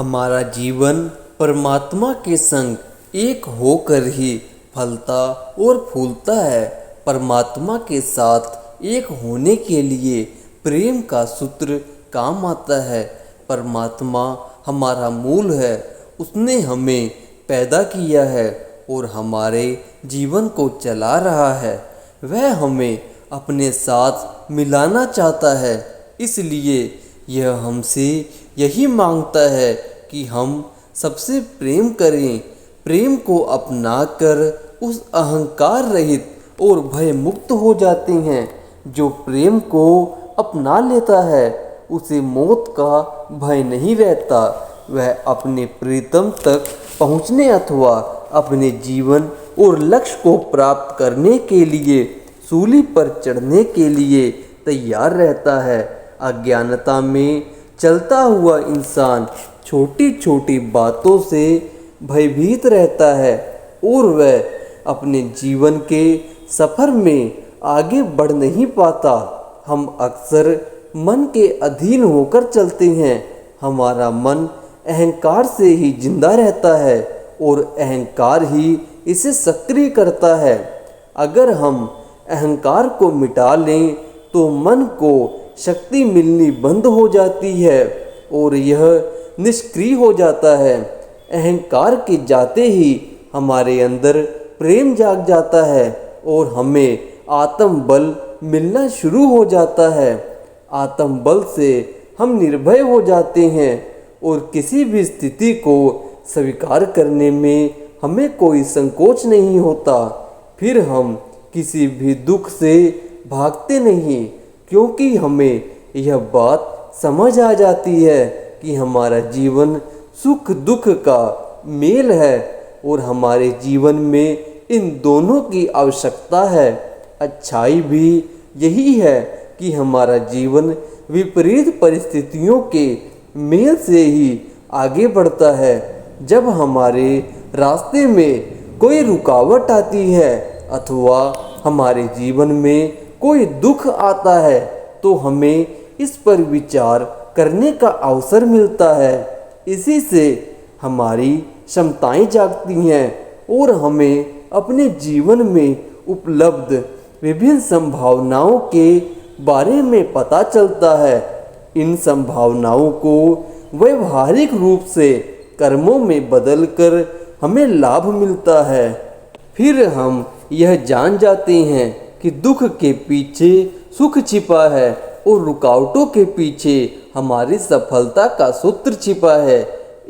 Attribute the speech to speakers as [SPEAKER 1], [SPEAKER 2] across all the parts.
[SPEAKER 1] हमारा जीवन परमात्मा के संग एक होकर ही फलता और फूलता है। परमात्मा के साथ एक होने के लिए प्रेम का सूत्र काम आता है। परमात्मा हमारा मूल है, उसने हमें पैदा किया है और हमारे जीवन को चला रहा है। वह हमें अपने साथ मिलाना चाहता है, इसलिए यह हमसे यही मांगता है कि हम सबसे प्रेम करें। प्रेम को अपनाकर उस अहंकार रहित और भय मुक्त हो जाते हैं। जो प्रेम को अपना लेता है उसे मौत का भय नहीं रहता। वह अपने प्रीतम तक पहुँचने अथवा अपने जीवन और लक्ष्य को प्राप्त करने के लिए सूली पर चढ़ने के लिए तैयार रहता है। अज्ञानता में चलता हुआ इंसान छोटी छोटी बातों से भयभीत रहता है और वह अपने जीवन के सफ़र में आगे बढ़ नहीं पाता। हम अक्सर मन के अधीन होकर चलते हैं। हमारा मन अहंकार से ही जिंदा रहता है और अहंकार ही इसे सक्रिय करता है। अगर हम अहंकार को मिटा लें तो मन को शक्ति मिलनी बंद हो जाती है और यह निष्क्रिय हो जाता है। अहंकार के जाते ही हमारे अंदर प्रेम जाग जाता है और हमें आत्म बल मिलना शुरू हो जाता है। आत्म बल से हम निर्भय हो जाते हैं और किसी भी स्थिति को स्वीकार करने में हमें कोई संकोच नहीं होता। फिर हम किसी भी दुख से भागते नहीं, क्योंकि हमें यह बात समझ आ जाती है कि हमारा जीवन सुख दुख का मेल है और हमारे जीवन में इन दोनों की आवश्यकता है। अच्छाई भी यही है कि हमारा जीवन विपरीत परिस्थितियों के मेल से ही आगे बढ़ता है। जब हमारे रास्ते में कोई रुकावट आती है अथवा हमारे जीवन में कोई दुख आता है तो हमें इस पर विचार करने का अवसर मिलता है। इसी से हमारी क्षमताएं जागती हैं और हमें अपने जीवन में उपलब्ध विभिन्न संभावनाओं के बारे में पता चलता है। इन संभावनाओं को व्यवहारिक रूप से कर्मों में बदलकर हमें लाभ मिलता है। फिर हम यह जान जाते हैं कि दुख के पीछे सुख छिपा है और रुकावटों के पीछे हमारी सफलता का सूत्र छिपा है।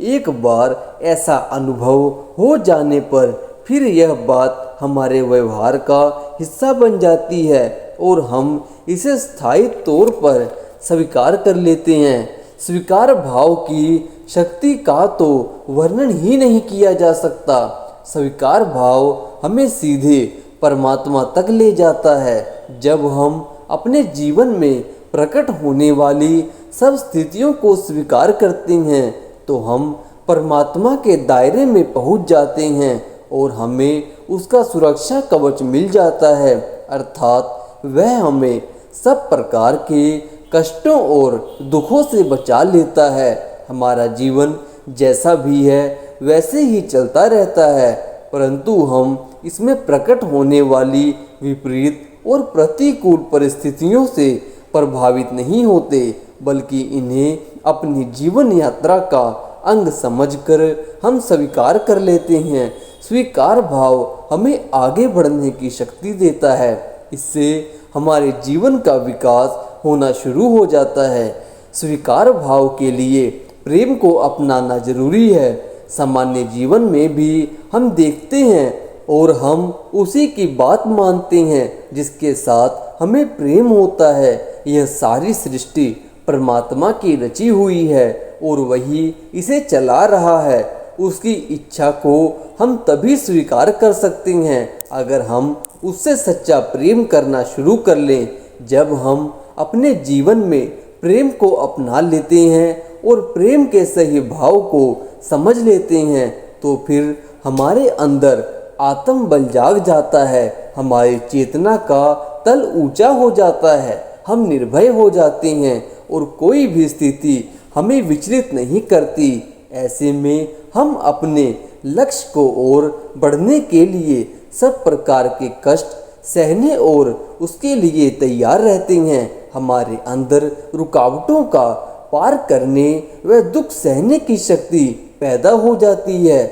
[SPEAKER 1] एक बार ऐसा अनुभव हो जाने पर फिर यह बात हमारे व्यवहार का हिस्सा बन जाती है और हम इसे स्थायी तौर पर स्वीकार कर लेते हैं। स्वीकार भाव की शक्ति का तो वर्णन ही नहीं किया जा सकता। स्वीकार भाव हमें सीधे परमात्मा तक ले जाता है। जब हम अपने जीवन में प्रकट होने वाली सब स्थितियों को स्वीकार करते हैं तो हम परमात्मा के दायरे में पहुंच जाते हैं और हमें उसका सुरक्षा कवच मिल जाता है, अर्थात वह हमें सब प्रकार के कष्टों और दुखों से बचा लेता है। हमारा जीवन जैसा भी है वैसे ही चलता रहता है, परंतु हम इसमें प्रकट होने वाली विपरीत और प्रतिकूल परिस्थितियों से प्रभावित नहीं होते, बल्कि इन्हें अपनी जीवन यात्रा का अंग समझकर हम स्वीकार कर लेते हैं। स्वीकार भाव हमें आगे बढ़ने की शक्ति देता है। इससे हमारे जीवन का विकास होना शुरू हो जाता है। स्वीकार भाव के लिए प्रेम को अपनाना जरूरी है। सामान्य जीवन में भी हम देखते हैं और हम उसी की बात मानते हैं जिसके साथ हमें प्रेम होता है। यह सारी सृष्टि परमात्मा की रची हुई है और वही इसे चला रहा है। उसकी इच्छा को हम तभी स्वीकार कर सकते हैं अगर हम उससे सच्चा प्रेम करना शुरू कर लें। जब हम अपने जीवन में प्रेम को अपना लेते हैं और प्रेम के सही भाव को समझ लेते हैं तो फिर हमारे अंदर आत्म बल जाग जाता है। हमारी चेतना का तल ऊंचा हो जाता है। हम निर्भय हो जाते हैं और कोई भी स्थिति हमें विचलित नहीं करती। ऐसे में हम अपने लक्ष्य को ओर बढ़ने के लिए सब प्रकार के कष्ट सहने और उसके लिए तैयार रहते हैं। हमारे अंदर रुकावटों का पार करने व दुख सहने की शक्ति पैदा हो जाती है।